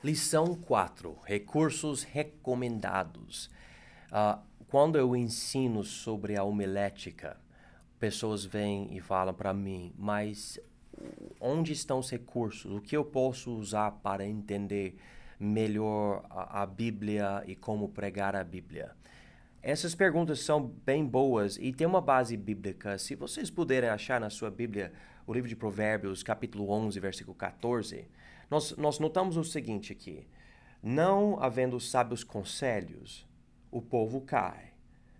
Lição 4, recursos recomendados. Quando eu ensino sobre a homilética, pessoas vêm e falam para mim, mas onde estão os recursos? O que eu posso usar para entender melhor a Bíblia e como pregar a Bíblia? Essas perguntas são bem boas e tem uma base bíblica. Se vocês puderem achar na sua Bíblia o livro de Provérbios, capítulo 11, versículo 14, nós notamos o seguinte aqui. Não havendo sábios conselhos, o povo cai,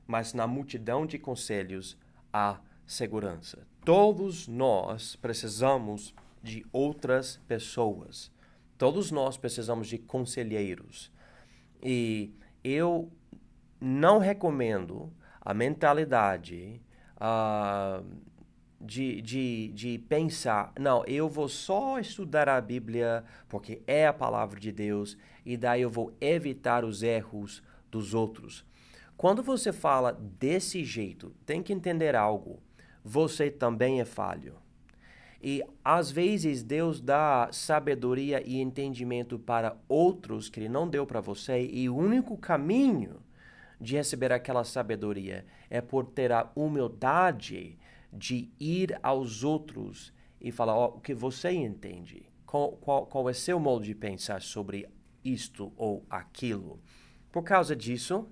mas na multidão de conselhos há segurança. Todos nós precisamos de outras pessoas. Todos nós precisamos de conselheiros. E eu não recomendo a mentalidade de pensar, não, eu vou só estudar a Bíblia porque é a palavra de Deus e daí eu vou evitar os erros dos outros. Quando você fala desse jeito, tem que entender algo. Você também é falho. E às vezes Deus dá sabedoria e entendimento para outros que Ele não deu para você e o único caminho de receber aquela sabedoria é por ter a humildade de ir aos outros e falar o que você entende, qual é seu modo de pensar sobre isto ou aquilo. Por causa disso,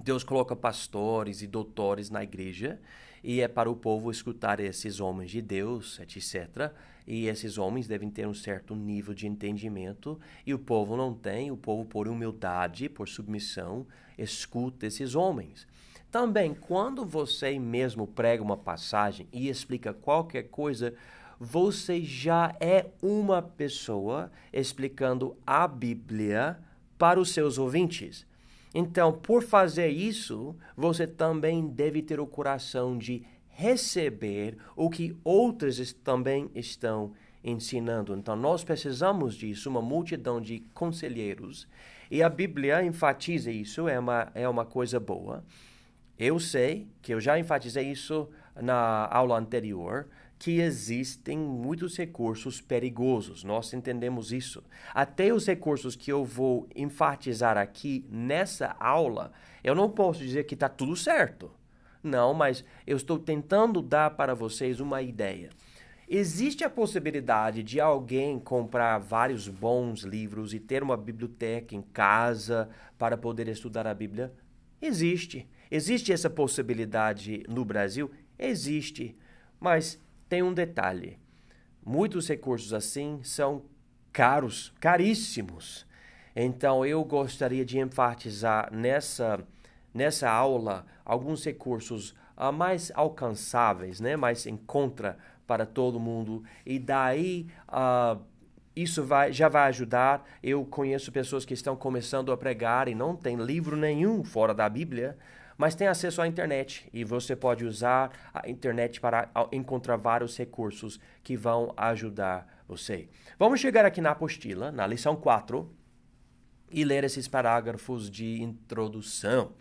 Deus coloca pastores e doutores na igreja e é para o povo escutar esses homens de Deus, etc. E esses homens devem ter um certo nível de entendimento e o povo não tem. O povo, por humildade, por submissão, escuta esses homens. Também, quando você mesmo prega uma passagem e explica qualquer coisa, você já é uma pessoa explicando a Bíblia para os seus ouvintes. Então, por fazer isso, você também deve ter o coração de receber o que outros também estão ensinando. Então, nós precisamos disso, uma multidão de conselheiros. E a Bíblia enfatiza isso, é uma coisa boa. Eu sei que eu já enfatizei isso na aula anterior, que existem muitos recursos perigosos. Nós entendemos isso. Até os recursos que eu vou enfatizar aqui nessa aula, eu não posso dizer que está tudo certo. Não, mas eu estou tentando dar para vocês uma ideia. Existe a possibilidade de alguém comprar vários bons livros e ter uma biblioteca em casa para poder estudar a Bíblia? Existe. Existe essa possibilidade no Brasil? Existe. Mas tem um detalhe. Muitos recursos assim são caros, caríssimos. Então, eu gostaria de enfatizar nessa aula alguns recursos mais alcançáveis, né? Mais em conta para todo mundo. E daí, isso já vai ajudar. Eu conheço pessoas que estão começando a pregar e não tem livro nenhum fora da Bíblia, mas tem acesso à internet e você pode usar a internet para encontrar vários recursos que vão ajudar você. Vamos chegar aqui na apostila, na lição 4, e ler esses parágrafos de introdução.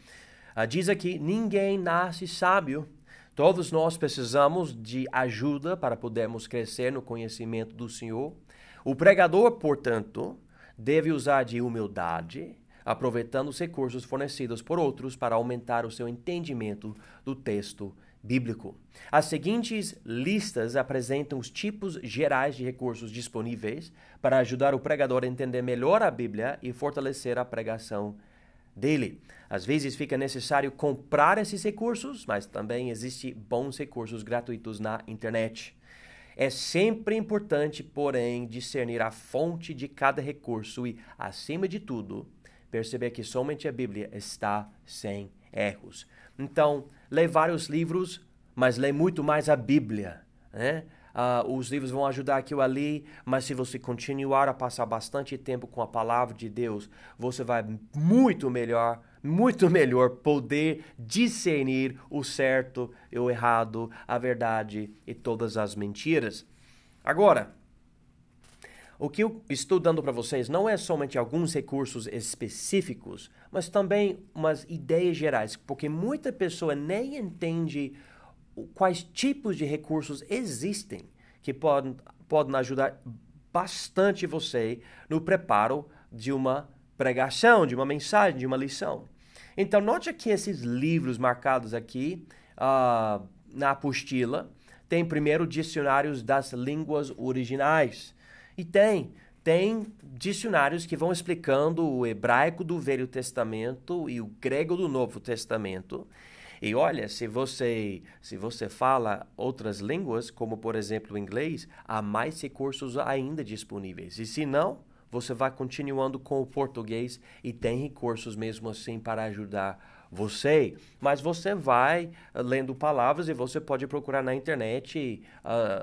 Diz aqui, ninguém nasce sábio. Todos nós precisamos de ajuda para podermos crescer no conhecimento do Senhor. O pregador, portanto, deve usar de humildade, aproveitando os recursos fornecidos por outros para aumentar o seu entendimento do texto bíblico. As seguintes listas apresentam os tipos gerais de recursos disponíveis para ajudar o pregador a entender melhor a Bíblia e fortalecer a pregação dele. Às vezes fica necessário comprar esses recursos, mas também existem bons recursos gratuitos na internet. É sempre importante, porém, discernir a fonte de cada recurso e, acima de tudo, perceber que somente a Bíblia está sem erros. Então, lê vários livros, mas lê muito mais a Bíblia, né? Os livros vão ajudar aqui ou ali, mas se você continuar a passar bastante tempo com a palavra de Deus, você vai muito melhor poder discernir o certo e o errado, a verdade e todas as mentiras. Agora, o que eu estou dando para vocês não é somente alguns recursos específicos, mas também umas ideias gerais, porque muita pessoa nem entende quais tipos de recursos existem que podem ajudar bastante você no preparo de uma pregação, de uma mensagem, de uma lição. Então, note aqui esses livros marcados aqui na apostila. Tem primeiro dicionários das línguas originais. E tem dicionários que vão explicando o hebraico do Velho Testamento e o grego do Novo Testamento. E olha, se você fala outras línguas, como por exemplo o inglês, há mais recursos ainda disponíveis. E se não, você vai continuando com o português e tem recursos mesmo assim para ajudar você. Mas você vai lendo palavras e você pode procurar na internet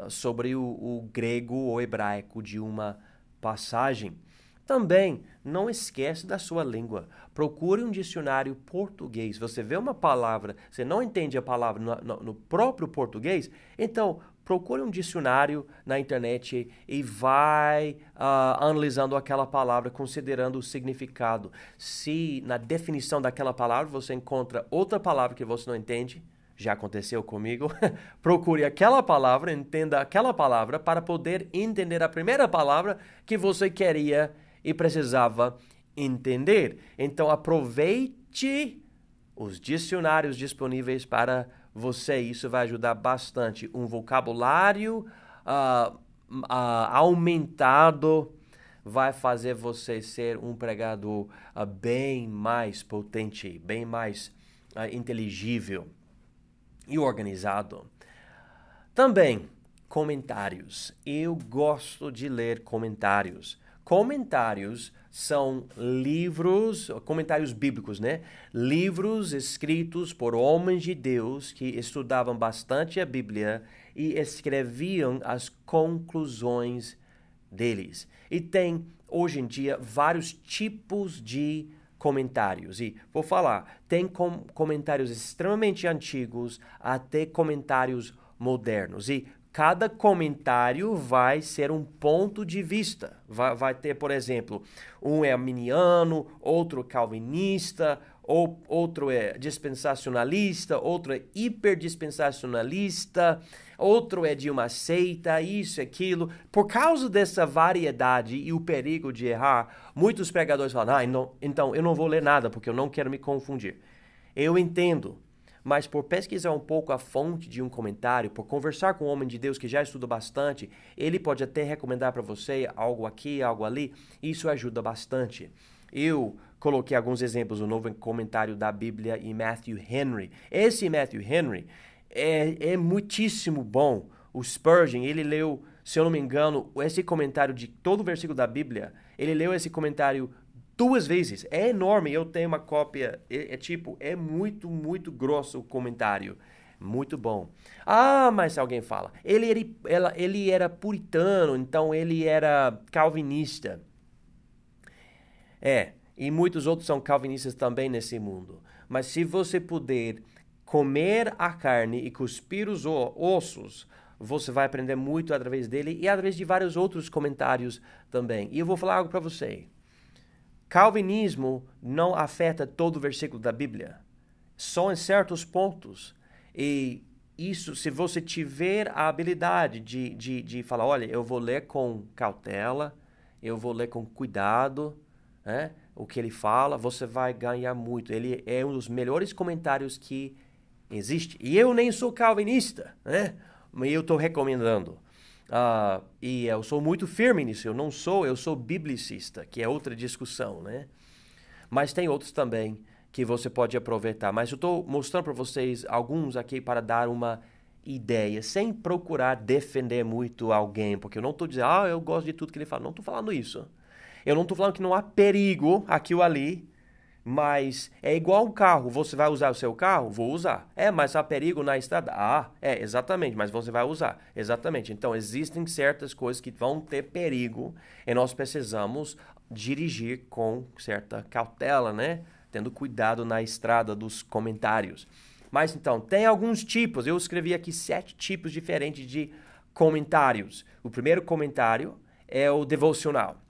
sobre o grego ou hebraico de uma passagem. Também, não esquece da sua língua. Procure um dicionário português. Você vê uma palavra, você não entende a palavra no próprio português, então procure um dicionário na internet e vai analisando aquela palavra, considerando o significado. Se na definição daquela palavra você encontra outra palavra que você não entende, já aconteceu comigo, procure aquela palavra, entenda aquela palavra para poder entender a primeira palavra que você queria e precisava entender. Então, aproveite os dicionários disponíveis para você. Isso vai ajudar bastante. Um vocabulário aumentado vai fazer você ser um pregador bem mais potente, bem mais inteligível e organizado. Também, comentários. Eu gosto de ler comentários. Comentários são livros, comentários bíblicos, né? Livros escritos por homens de Deus que estudavam bastante a Bíblia e escreviam as conclusões deles. E tem, hoje em dia, vários tipos de comentários. E vou falar, tem comentários extremamente antigos até comentários modernos. E cada comentário vai ser um ponto de vista. Vai ter, por exemplo, um é arminiano, outro calvinista, outro é dispensacionalista, outro é hiperdispensacionalista, outro é de uma seita, isso, aquilo. Por causa dessa variedade e o perigo de errar, muitos pregadores falam, então eu não vou ler nada, porque eu não quero me confundir. Eu entendo. Mas por pesquisar um pouco a fonte de um comentário, por conversar com um homem de Deus que já estuda bastante, ele pode até recomendar para você algo aqui, algo ali. Isso ajuda bastante. Eu coloquei alguns exemplos no novo comentário da Bíblia em Matthew Henry. Esse Matthew Henry é muitíssimo bom. O Spurgeon, ele leu, se eu não me engano, esse comentário de todo o versículo da Bíblia, ele leu esse comentário 2 vezes. É enorme. Eu tenho uma cópia. É muito, muito grosso o comentário. Muito bom. Mas alguém fala, ele era puritano, então ele era calvinista. E muitos outros são calvinistas também nesse mundo. Mas se você puder comer a carne e cuspir os ossos, você vai aprender muito através dele e através de vários outros comentários também. E eu vou falar algo para você. Calvinismo não afeta todo o versículo da Bíblia, só em certos pontos. E isso, se você tiver a habilidade de falar, olha, eu vou ler com cautela, eu vou ler com cuidado, né, o que ele fala, você vai ganhar muito. Ele é um dos melhores comentários que existe. E eu nem sou calvinista, né? Mas eu estou recomendando. E eu sou muito firme nisso. Eu sou biblicista, que é outra discussão, né? Mas tem outros também que você pode aproveitar. Mas eu estou mostrando para vocês alguns aqui para dar uma ideia, sem procurar defender muito alguém, porque eu não estou dizendo, eu gosto de tudo que ele fala. Não estou falando isso. Eu não estou falando que não há perigo aqui ou ali, mas é igual um carro. Você vai usar o seu carro? Vou usar. Mas há perigo na estrada? Exatamente, mas você vai usar. Exatamente. Então, existem certas coisas que vão ter perigo e nós precisamos dirigir com certa cautela, né? Tendo cuidado na estrada dos comentários. Mas, então, tem alguns tipos. Eu escrevi aqui 7 tipos diferentes de comentários. O primeiro comentário é o devocional.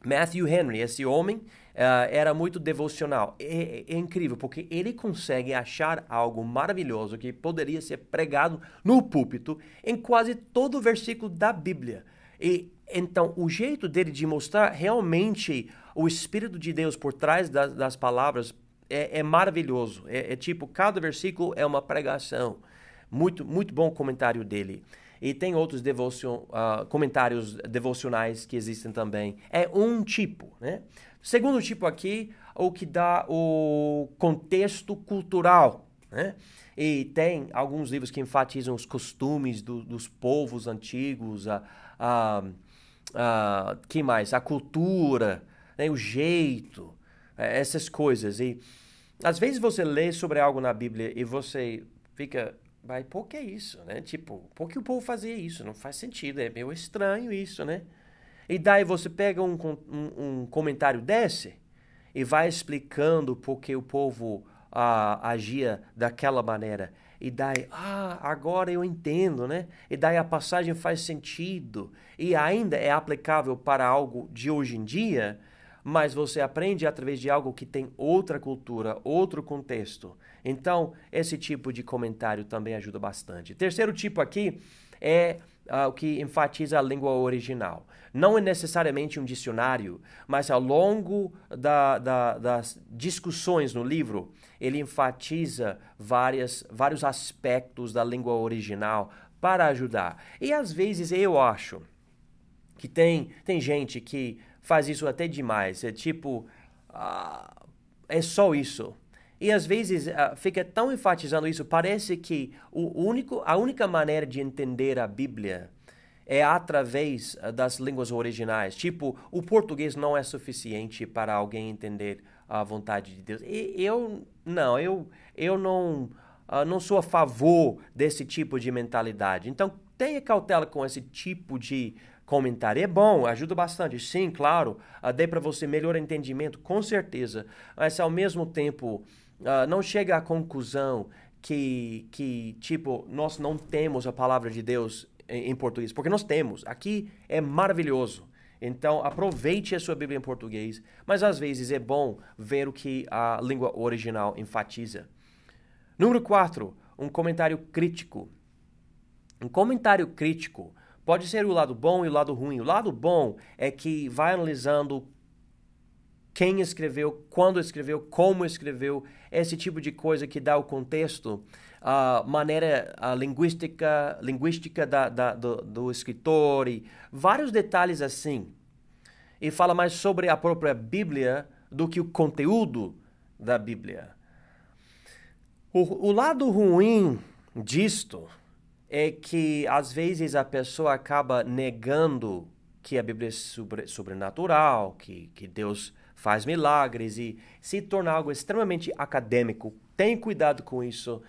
Matthew Henry, esse homem, era muito devocional. É incrível, porque ele consegue achar algo maravilhoso que poderia ser pregado no púlpito em quase todo o versículo da Bíblia. E então, o jeito dele de mostrar realmente o Espírito de Deus por trás das palavras é maravilhoso. É tipo, cada versículo é uma pregação. Muito, muito bom o comentário dele. E tem outros comentários devocionais que existem também. É um tipo, né? Segundo tipo aqui, o que dá o contexto cultural, né? E tem alguns livros que enfatizam os costumes dos povos antigos, que mais? A cultura, né? O jeito, essas coisas. E às vezes você lê sobre algo na Bíblia e você fica, mas por que isso, né? Tipo, por que o povo fazia isso? Não faz sentido, é meio estranho isso, né? E daí você pega um comentário desse e vai explicando por que o povo agia daquela maneira. E daí, agora eu entendo, né? E daí a passagem faz sentido. E ainda é aplicável para algo de hoje em dia, mas você aprende através de algo que tem outra cultura, outro contexto. Então, esse tipo de comentário também ajuda bastante. Terceiro tipo aqui é o que enfatiza a língua original. Não é necessariamente um dicionário, mas ao longo das discussões no livro, ele enfatiza vários aspectos da língua original para ajudar. E às vezes eu acho que tem gente que faz isso até demais. É tipo, é só isso. E às vezes fica tão enfatizando isso, parece que a única maneira de entender a Bíblia é através das línguas originais. Tipo, o português não é suficiente para alguém entender a vontade de Deus. E eu não sou a favor desse tipo de mentalidade. Então, tenha cautela com esse tipo de comentário. É bom, ajuda bastante. Sim, claro, dê para você melhor entendimento, com certeza. Mas, ao mesmo tempo, não chega à conclusão que, tipo, nós não temos a palavra de Deus em português, porque nós temos. Aqui é maravilhoso. Então, aproveite a sua Bíblia em português, mas às vezes é bom ver o que a língua original enfatiza. Número 4, um comentário crítico. Um comentário crítico pode ser o lado bom e o lado ruim. O lado bom é que vai analisando quem escreveu, quando escreveu, como escreveu, esse tipo de coisa que dá o contexto, a maneira linguística do escritor e vários detalhes assim. E fala mais sobre a própria Bíblia do que o conteúdo da Bíblia. O lado ruim disto é que às vezes a pessoa acaba negando que a Bíblia é sobrenatural, que Deus faz milagres e se torna algo extremamente acadêmico. Tenha cuidado com isso.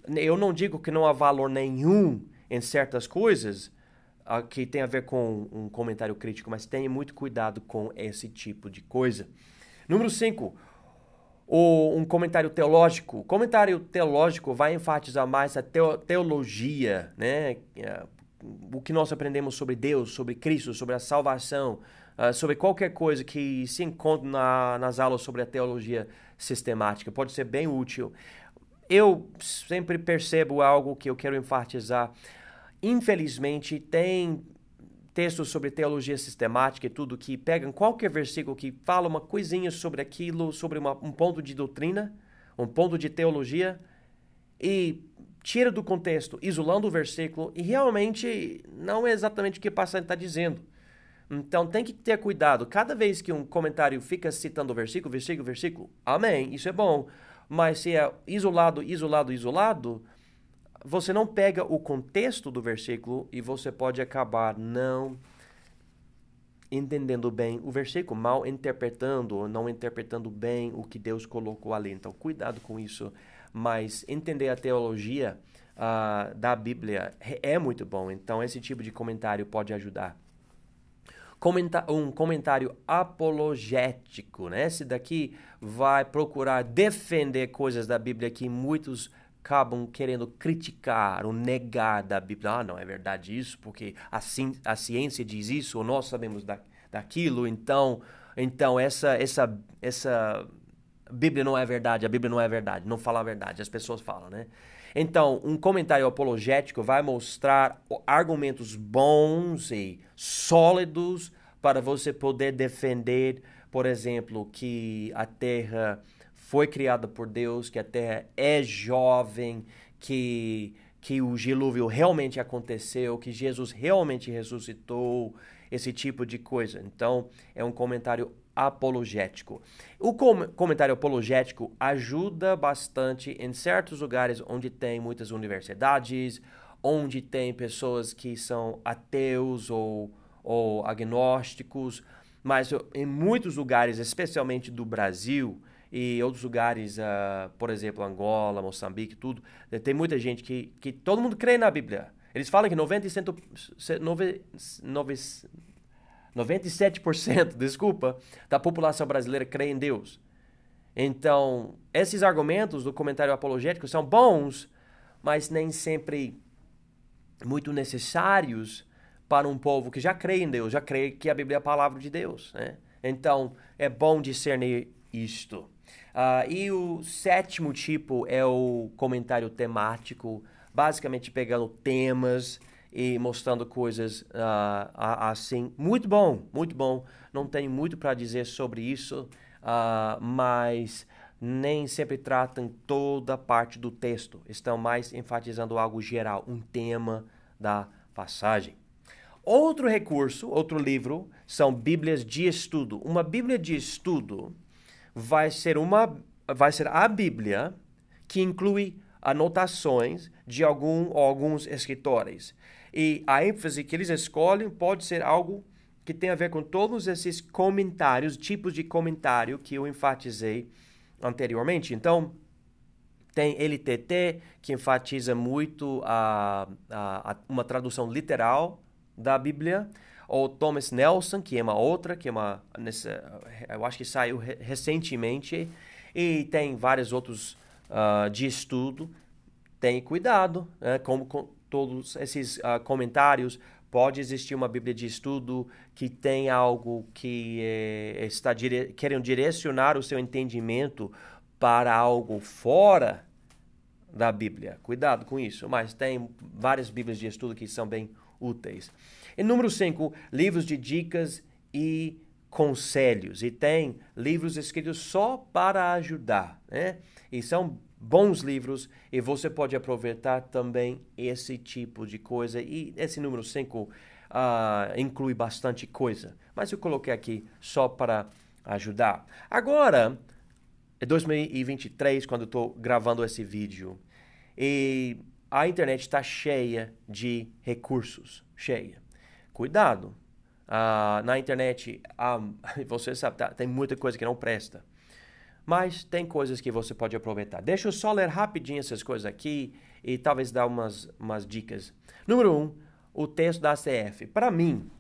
Eu não digo que não há valor nenhum em certas coisas que tem a ver com um comentário crítico, mas tenha muito cuidado com esse tipo de coisa. Número 5, um comentário teológico. O comentário teológico vai enfatizar mais a teologia, né? O que nós aprendemos sobre Deus, sobre Cristo, sobre a salvação, sobre qualquer coisa que se encontra nas aulas sobre a teologia sistemática. Pode ser bem útil. Eu sempre percebo algo que eu quero enfatizar. Infelizmente, tem textos sobre teologia sistemática e tudo que pegam qualquer versículo que fala uma coisinha sobre aquilo, sobre um ponto de doutrina, um ponto de teologia, e tira do contexto, isolando o versículo, e realmente não é exatamente o que o passagem está dizendo. Então tem que ter cuidado. Cada vez que um comentário fica citando versículo, amém, isso é bom. Mas se é isolado, você não pega o contexto do versículo e você pode acabar não entendendo bem o versículo, mal interpretando ou não interpretando bem o que Deus colocou ali. Então, cuidado com isso. Mas entender a teologia da Bíblia é muito bom. Então, esse tipo de comentário pode ajudar. Um comentário apologético, né? Esse daqui vai procurar defender coisas da Bíblia que muitos acabam querendo criticar ou negar da Bíblia. Não é verdade isso, porque a ciência diz isso, ou nós sabemos daquilo, então essa Bíblia não é verdade, a Bíblia não é verdade, não fala a verdade, as pessoas falam, né? Então, um comentário apologético vai mostrar argumentos bons e sólidos para você poder defender, por exemplo, que a Terra foi criada por Deus, que a Terra é jovem, que o dilúvio realmente aconteceu, que Jesus realmente ressuscitou, esse tipo de coisa. Então, é um comentário apologético. O comentário apologético ajuda bastante em certos lugares onde tem muitas universidades, onde tem pessoas que são ateus ou agnósticos, mas em muitos lugares, especialmente do Brasil e outros lugares, por exemplo, Angola, Moçambique, tudo, tem muita gente que todo mundo crê na Bíblia. Eles falam que 97%, desculpa, da população brasileira crê em Deus. Então, esses argumentos do comentário apologético são bons, mas nem sempre muito necessários para um povo que já crê em Deus, já crê que a Bíblia é a palavra de Deus, né? Então, é bom discernir isto. E o sétimo tipo é o comentário temático, basicamente pegando temas e mostrando coisas assim. Muito bom, muito bom. Não tenho muito para dizer sobre isso, mas nem sempre tratam toda parte do texto. Estão mais enfatizando algo geral, um tema da passagem. Outro recurso, outro livro, são Bíblias de estudo. Uma Bíblia de estudo vai ser a Bíblia que inclui anotações de alguns escritores. E a ênfase que eles escolhem pode ser algo que tem a ver com todos esses comentários, tipos de comentário que eu enfatizei anteriormente. Então, tem LTT, que enfatiza muito uma tradução literal da Bíblia, ou Thomas Nelson, que é uma outra, eu acho que saiu recentemente, e tem vários outros de estudo. Tenha cuidado, como com todos esses comentários, pode existir uma Bíblia de estudo que tem algo que está querendo direcionar o seu entendimento para algo fora da Bíblia. Cuidado com isso, mas tem várias Bíblias de estudo que são bem úteis. E número 5, livros de dicas e conselhos. E tem livros escritos só para ajudar, né? E são bons livros e você pode aproveitar também esse tipo de coisa. E esse número 5 inclui bastante coisa. Mas eu coloquei aqui só para ajudar. Agora, é 2023, quando eu estou gravando esse vídeo. E a internet está cheia de recursos. Cheia. Cuidado. Na internet, você sabe, tem muita coisa que não presta. Mas tem coisas que você pode aproveitar. Deixa eu só ler rapidinho essas coisas aqui e talvez dar umas dicas. Número 1, o texto da ACF. Para mim,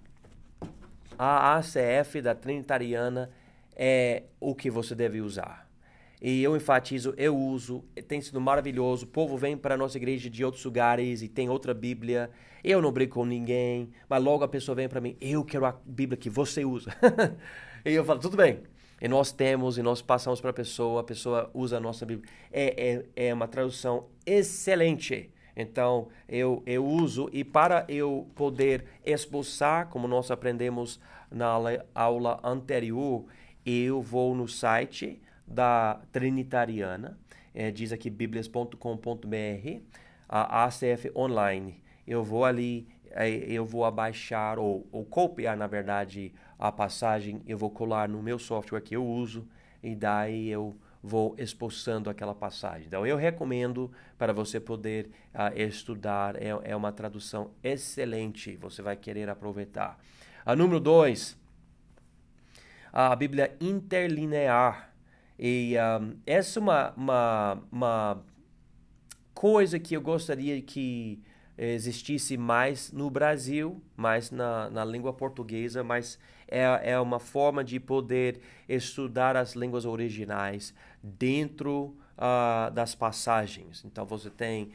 a ACF da Trinitariana é o que você deve usar. E eu enfatizo, eu uso, tem sido maravilhoso. O povo vem para a nossa igreja de outros lugares e tem outra Bíblia. Eu não brigo com ninguém, mas logo a pessoa vem para mim, eu quero a Bíblia que você usa. E eu falo, tudo bem. E nós temos, e nós passamos para a pessoa usa a nossa Bíblia. É uma tradução excelente. Então, eu uso, e para eu poder esboçar, como nós aprendemos na aula anterior, eu vou no site da Trinitariana, diz aqui biblias.com.br, a ACF Online. Eu vou ali, eu vou abaixar ou copiar, na verdade, a passagem, eu vou colar no meu software que eu uso e daí eu vou esboçando aquela passagem. Então, eu recomendo para você poder estudar, é uma tradução excelente, você vai querer aproveitar. Número 2, a Bíblia interlinear. E essa é uma coisa que eu gostaria que existisse mais no Brasil, mais na língua portuguesa, mas é uma forma de poder estudar as línguas originais dentro das passagens. Então você tem,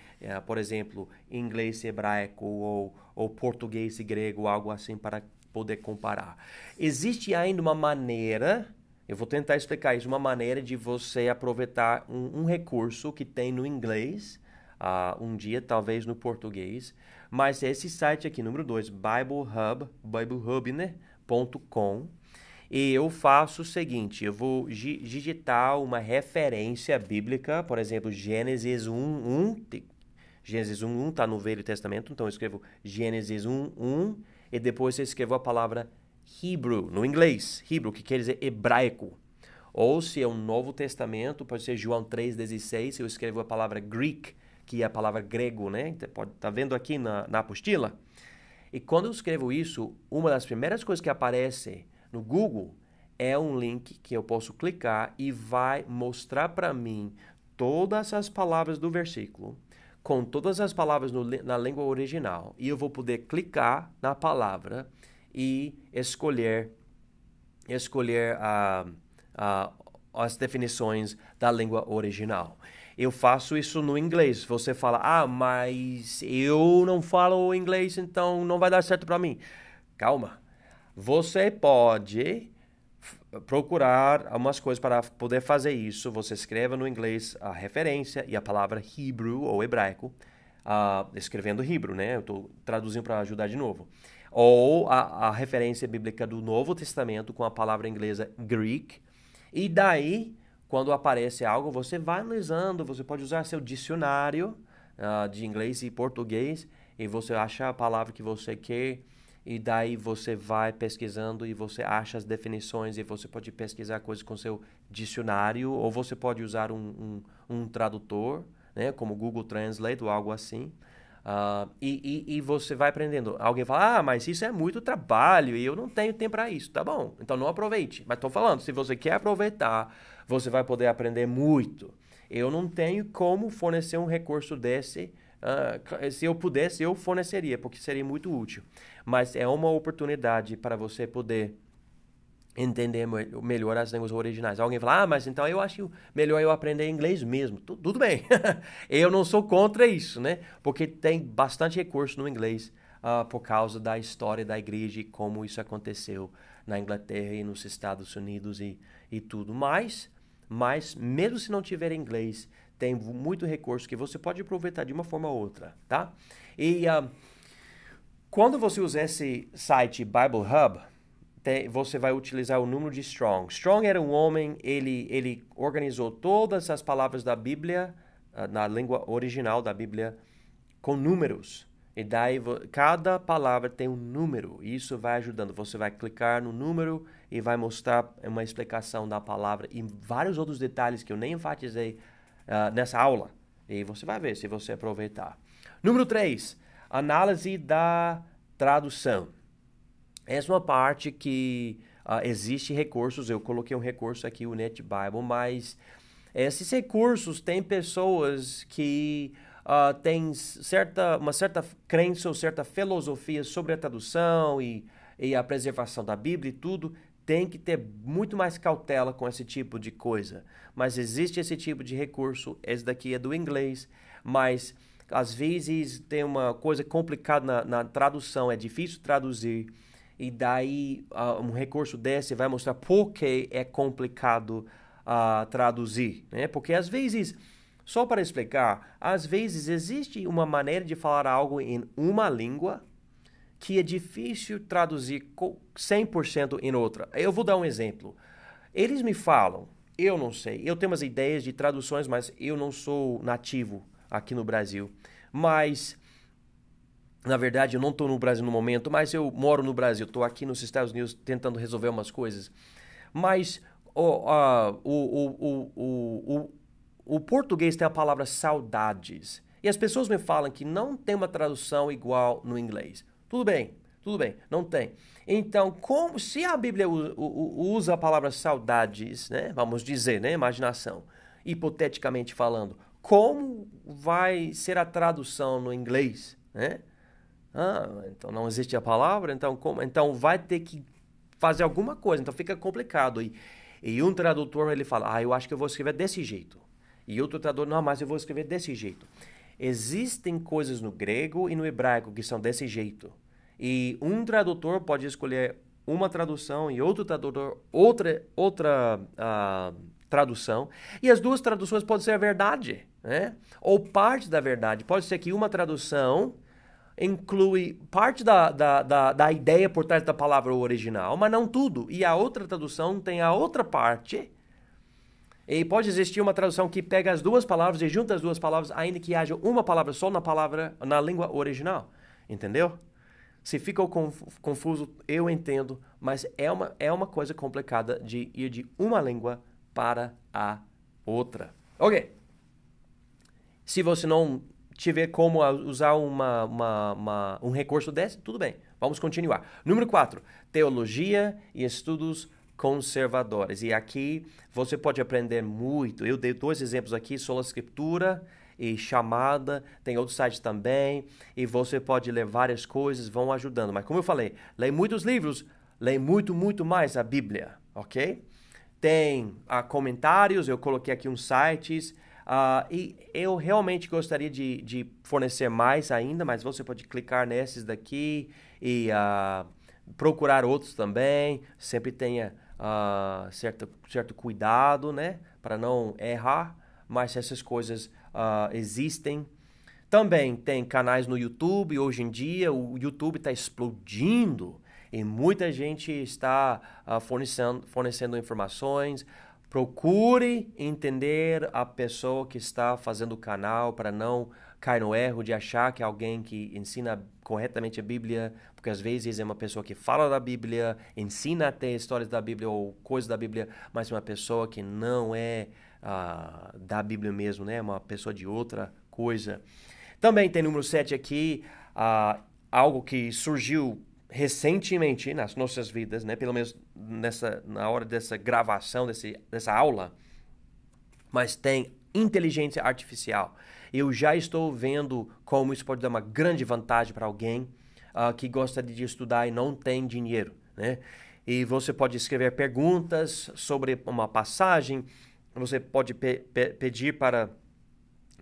por exemplo, inglês e hebraico ou português e grego, algo assim para poder comparar. Existe ainda uma maneira, eu vou tentar explicar isso, uma maneira de você aproveitar um recurso que tem no inglês, um dia, talvez no português. Mas esse site aqui, número 2, BibleHub, né? .com. E eu faço o seguinte, eu vou digitar uma referência bíblica, por exemplo, Gênesis 1:1. Gênesis 1:1 está no Velho Testamento, então eu escrevo Gênesis 1:1 e depois eu escrevo a palavra Hebrew, no inglês. Hebrew, que quer dizer hebraico. Ou se é um Novo Testamento, pode ser João 3:16, eu escrevo a palavra Greek, que é a palavra grego, né? Tá vendo aqui na apostila? E quando eu escrevo isso, uma das primeiras coisas que aparece no Google é um link que eu posso clicar e vai mostrar para mim todas as palavras do versículo, com todas as palavras na língua original. E eu vou poder clicar na palavra e escolher as definições da língua original. Eu faço isso no inglês. Você fala, mas eu não falo inglês, então não vai dar certo para mim. Calma. Você pode procurar algumas coisas para poder fazer isso. Você escreve no inglês a referência e a palavra Hebrew ou hebraico, escrevendo Hebrew, né? Eu estou traduzindo para ajudar de novo. Ou a referência bíblica do Novo Testamento com a palavra inglesa Greek. E daí, quando aparece algo, você vai analisando, você pode usar seu dicionário de inglês e português e você acha a palavra que você quer. E daí você vai pesquisando e você acha as definições e você pode pesquisar coisas com seu dicionário ou você pode usar um tradutor, né, como Google Translate ou algo assim. E você vai aprendendo. Alguém fala, mas isso é muito trabalho e eu não tenho tempo para isso. Tá bom, então não aproveite. Mas estou falando, se você quer aproveitar, você vai poder aprender muito. Eu não tenho como fornecer um recurso desse. Se eu pudesse, eu forneceria, porque seria muito útil. Mas é uma oportunidade para você poder entender melhor as línguas originais. Alguém fala, mas então eu acho melhor eu aprender inglês mesmo. Tudo bem. Eu não sou contra isso, né? Porque tem bastante recurso no inglês por causa da história da igreja e como isso aconteceu na Inglaterra e nos Estados Unidos e tudo mais. Mas mesmo se não tiver inglês, tem muito recurso que você pode aproveitar de uma forma ou outra, tá? E quando você usa esse site Bible Hub, você vai utilizar o número de Strong. Strong era um homem, ele organizou todas as palavras da Bíblia, na língua original da Bíblia, com números. E daí, cada palavra tem um número. E isso vai ajudando. Você vai clicar no número e vai mostrar uma explicação da palavra e vários outros detalhes que eu nem enfatizei nessa aula. E você vai ver se você aproveitar. Número 3, análise da tradução. Essa é uma parte que existe recursos. Eu coloquei um recurso aqui, o NetBible, mas esses recursos têm pessoas que têm uma certa crença ou certa filosofia sobre a tradução e a preservação da Bíblia e tudo. Tem que ter muito mais cautela com esse tipo de coisa. Mas existe esse tipo de recurso. Esse daqui é do inglês, mas às vezes tem uma coisa complicada na tradução. É difícil traduzir. E daí um recurso desse vai mostrar por que é complicado traduzir, né? Porque às vezes, só para explicar, às vezes existe uma maneira de falar algo em uma língua que é difícil traduzir 100% em outra. Eu vou dar um exemplo. Eles me falam, eu não sei, eu tenho umas ideias de traduções, mas eu não sou nativo aqui no Brasil. Mas na verdade, eu não estou no Brasil no momento, mas eu moro no Brasil. Estou aqui nos Estados Unidos tentando resolver umas coisas. Mas o português tem a palavra saudades. E as pessoas me falam que não tem uma tradução igual no inglês. Tudo bem, não tem. Então, se a Bíblia usa a palavra saudades, né, vamos dizer, né, imaginação, hipoteticamente falando, como vai ser a tradução no inglês, né? Então não existe a palavra, então vai ter que fazer alguma coisa, então fica complicado. E um tradutor, ele fala, eu acho que eu vou escrever desse jeito. E outro tradutor, não, mas eu vou escrever desse jeito. Existem coisas no grego e no hebraico que são desse jeito. E um tradutor pode escolher uma tradução e outro tradutor outra tradução, e as duas traduções podem ser a verdade, né? Ou parte da verdade. Pode ser que uma tradução inclui parte da ideia por trás da palavra original, mas não tudo. E a outra tradução tem a outra parte. E pode existir uma tradução que pega as duas palavras e junta as duas palavras, ainda que haja uma palavra só na língua original. Entendeu? Se ficou confuso, eu entendo, mas é uma coisa complicada de ir de uma língua para a outra. Ok. Se você não tiver como usar um recurso desse, tudo bem. Vamos continuar. Número 4. Teologia e estudos conservadores. E aqui você pode aprender muito. Eu dei 2 exemplos aqui, Sola Escritura e Chamada. Tem outros sites também. E você pode ler várias coisas, vão ajudando. Mas como eu falei, leia muitos livros, leia muito mais a Bíblia, ok? Tem comentários, eu coloquei aqui uns sites. E eu realmente gostaria de fornecer mais ainda, mas você pode clicar nesses daqui e procurar outros também. Sempre tenha certo cuidado, né, para não errar, mas essas coisas existem. Também tem canais no YouTube. Hoje em dia o YouTube está explodindo e muita gente está fornecendo informações. Procure entender a pessoa que está fazendo o canal para não cair no erro de achar que é alguém que ensina corretamente a Bíblia, porque às vezes é uma pessoa que fala da Bíblia, ensina até histórias da Bíblia ou coisas da Bíblia, mas é uma pessoa que não é da Bíblia mesmo, né? Uma pessoa de outra coisa. Também tem número 7 aqui, algo que surgiu recentemente nas nossas vidas, né? Pelo menos na hora dessa gravação, dessa aula, mas tem inteligência artificial. Eu já estou vendo como isso pode dar uma grande vantagem para alguém que gosta de estudar e não tem dinheiro, né? E você pode escrever perguntas sobre uma passagem, você pode pedir para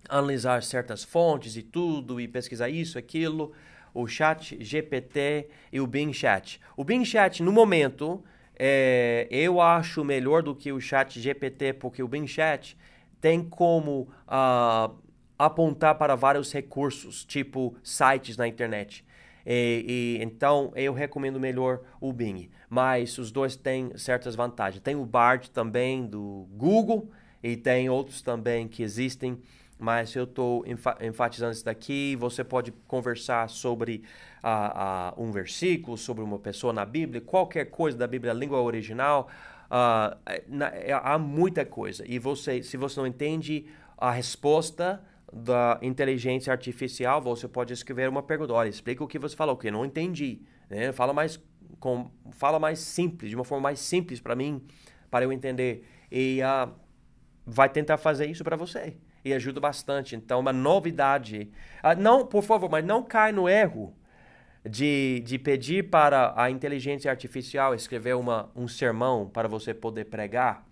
analisar certas fontes e tudo, e pesquisar isso, aquilo. O Chat GPT e o Bing Chat. O Bing Chat, no momento, eu acho melhor do que o Chat GPT, porque o Bing Chat tem como apontar para vários recursos, tipo sites na internet. Então, eu recomendo melhor o Bing. Mas os dois têm certas vantagens. Tem o Bard também do Google e tem outros também que existem. Mas eu estou enfatizando isso daqui. Você pode conversar sobre um versículo, sobre uma pessoa na Bíblia, qualquer coisa da Bíblia, a língua original. Há muita coisa. E se você não entende a resposta da inteligência artificial, você pode escrever uma pergunta. Olha, explica o que você falou, que eu não entendi. Né? Fala mais simples, de uma forma mais simples para mim, para eu entender. E vai tentar fazer isso para você. E ajuda bastante. Então, uma novidade. Não, por favor, mas não cai no erro de pedir para a inteligência artificial escrever um sermão para você poder pregar.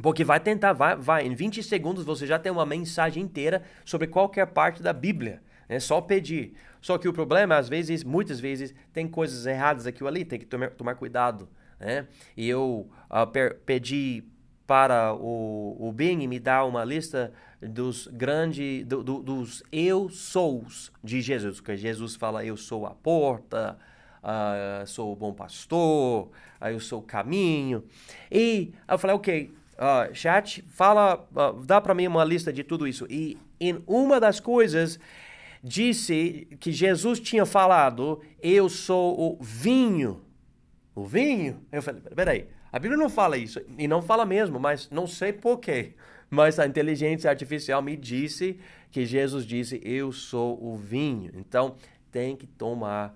Porque vai tentar, em 20 segundos você já tem uma mensagem inteira sobre qualquer parte da Bíblia. É só pedir. Só que o problema, muitas vezes, tem coisas erradas aqui ou ali, tem que tomar cuidado. Né? E eu pedi para o Bing me dar uma lista dos eu sous de Jesus, porque Jesus fala, eu sou a porta, sou o bom pastor, eu sou o caminho. E eu falei, ok, chat, dá para mim uma lista de tudo isso. E em uma das coisas disse que Jesus tinha falado, eu sou o vinho. O vinho? Eu falei, peraí, a Bíblia não fala isso, e não fala mesmo, mas não sei porquê. Mas a inteligência artificial me disse que Jesus disse, eu sou o vinho. Então, tem que tomar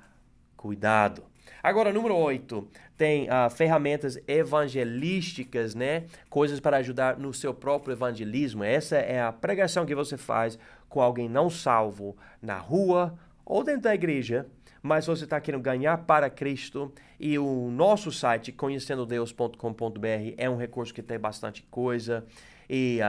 cuidado. Agora, número 8, tem ferramentas evangelísticas, né? Coisas para ajudar no seu próprio evangelismo. Essa é a pregação que você faz com alguém não salvo na rua ou dentro da igreja, mas você está querendo ganhar para Cristo. E o nosso site, conhecendodeus.com.br, é um recurso que tem bastante coisa. E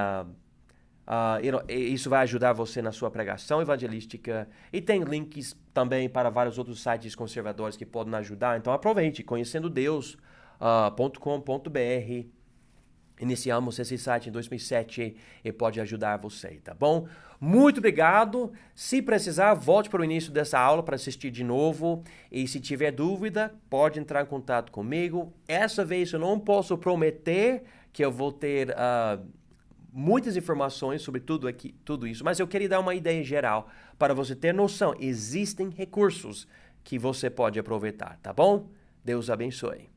isso vai ajudar você na sua pregação evangelística. E tem links também para vários outros sites conservadores que podem ajudar. Então aproveite, conhecendodeus.com.br. Iniciamos esse site em 2007 e pode ajudar você, tá bom? Muito obrigado. Se precisar, volte para o início dessa aula para assistir de novo. E se tiver dúvida, pode entrar em contato comigo. Essa vez eu não posso prometer que eu vou ter muitas informações sobre tudo isso, mas eu queria dar uma ideia geral para você ter noção. Existem recursos que você pode aproveitar, tá bom? Deus abençoe.